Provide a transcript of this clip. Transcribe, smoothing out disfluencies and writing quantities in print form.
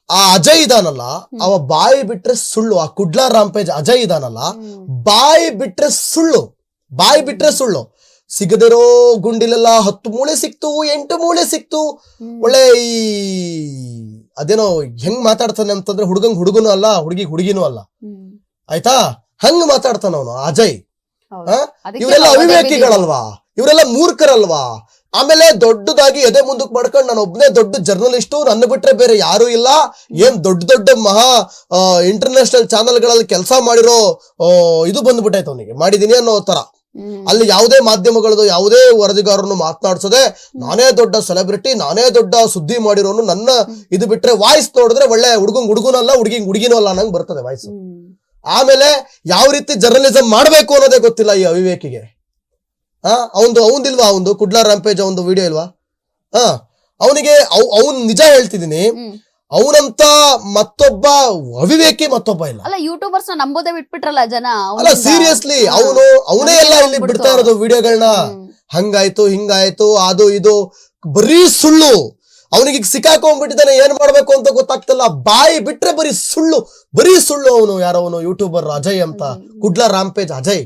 ಆ ಅಜಯ್ ಇದಾನಲ್ಲ, ಅವ ಬಾಯಿ ಬಿಟ್ರೆ ಸುಳ್ಳು. ಆ ಕುಡ್ಲಾ ರಾಂಪೇಜ್ ಅಜಯ್ ಇದಾನಲ್ಲ, ಬಾಯಿ ಬಿಟ್ರೆ ಸುಳ್ಳು. ಸಿಗದಿರೋ ಗುಂಡಿಲೆಲ್ಲ 10 ಮೂಳೆ ಸಿಕ್ತು, 8 ಮೂಳೆ ಸಿಕ್ತು. ಒಳ್ಳೆ ಈ ಅದೇನೋ ಹೆಂಗ್ ಮಾತಾಡ್ತಾನೆ ಅಂತಂದ್ರೆ, ಹುಡುಗನು ಅಲ್ಲ, ಹುಡುಗಿನೂ ಅಲ್ಲ. ಆಯ್ತಾ? ಹಂಗ ಮಾತಾಡ್ತಾನ ಅವನು ಅಜಯ್. ಇವರೆಲ್ಲ ಅವಿವೇಕಿಗಳಲ್ವಾ, ಇವರೆಲ್ಲ ಮೂರ್ಖರಲ್ವಾ? ಆಮೇಲೆ ದೊಡ್ಡದಾಗಿ ಎದೆ ಮುಂದಕ್ಕೆ ಮಾಡ್ಕೊಂಡು ನಾನು ಒಬ್ಬನೇ ದೊಡ್ಡ ಜರ್ನಲಿಸ್ಟು, ನನ್ನ ಬಿಟ್ರೆ ಬೇರೆ ಯಾರು ಇಲ್ಲ, ಏನ್ ದೊಡ್ಡ ಮಹಾ ಇಂಟರ್ನ್ಯಾಷನಲ್ ಚಾನೆಲ್ಗಳಲ್ಲಿ ಕೆಲಸ ಮಾಡಿರೋ ಇದು ಬಂದ್ಬಿಟ್ಟೈತೆ ಅವನಿಗೆ, ಮಾಡಿದೀನಿ ಅನ್ನೋ ತರ. ಅಲ್ಲಿ ಯಾವುದೇ ಮಾಧ್ಯಮಗಳದು ಯಾವುದೇ ವರದಿಗಾರನ್ನು ಮಾತನಾಡ್ಸೋದೆ, ನಾನೇ ದೊಡ್ಡ ಸೆಲೆಬ್ರಿಟಿ, ನಾನೇ ದೊಡ್ಡ ಸುದ್ದಿ ಮಾಡಿರೋನು, ನನ್ನ ಇದು ಬಿಟ್ರೆ ವಾಯ್ಸ್ ನೋಡಿದ್ರೆ ಒಳ್ಳೆ ಹುಡುಗನಲ್ಲ, ಹುಡುಗಿನೂ ಅಲ್ಲ ನಂಗೆ ಬರ್ತದೆ ವಾಯ್ಸ್. ಆಮೇಲೆ ಯಾವ ರೀತಿ ಜರ್ನಲಿಸಂ ಮಾಡ್ಬೇಕು ಅನ್ನೋದೇ ಗೊತ್ತಿಲ್ಲ ಈ ಅವಿವೇಕಿಗೆ. ಅವಂದಿಲ್ವಾ, ಒಂದು ಕುಡ್ಲಾ ರಾಂಪೇಜ್ ಒಂದು ವಿಡಿಯೋ ಇಲ್ವಾ? ಅವನಿಗೆ ಅವನ್ ನಿಜ ಹೇಳ್ತಿದೀನಿ, ಅವನಂತ ಮತ್ತೊಬ್ಬ ಅವಿವೇಕಿ ಮತ್ತೊಬ್ಬ ಇಲ್ಲ. ಅಲ್ಲ, ಯೂಟ್ಯೂಬರ್ಸ್ ನಂಬೋದೇ ಬಿಟ್ಬಿಟ್ರಲ್ಲ ಜನ. ಅಲ್ಲ ಸೀರಿಯಸ್ಲಿ, ಅವನೇ ಎಲ್ಲ ಇಲ್ಲಿ ಬಿಡ್ತಾ ಇರೋದು ವಿಡಿಯೋಗಳನ್ನ. ಹಂಗಾಯ್ತು ಹಿಂಗಾಯ್ತು ಅದು ಇದು ಬರೀ ಸುಳ್ಳು. ಅವನಿಗೆ ಸಿಕ್ಕಾಕೊಂಡ್ಬಿಟ್ಟಿದ್ದಾನೆ, ಏನ್ ಮಾಡ್ಬೇಕು ಅಂತ ಗೊತ್ತಾಗ್ತಿಲ್ಲ. ಬಾಯಿ ಬಿಟ್ರೆ ಬರೀ ಸುಳ್ಳು. ಅವನು ಯಾರೋ ಯೂಟ್ಯೂಬರ್ ಅಜಯ್ ಅಂತ, ಕುಡ್ಲಾ ರಾಂಪೇಜ್ ಅಜಯ್.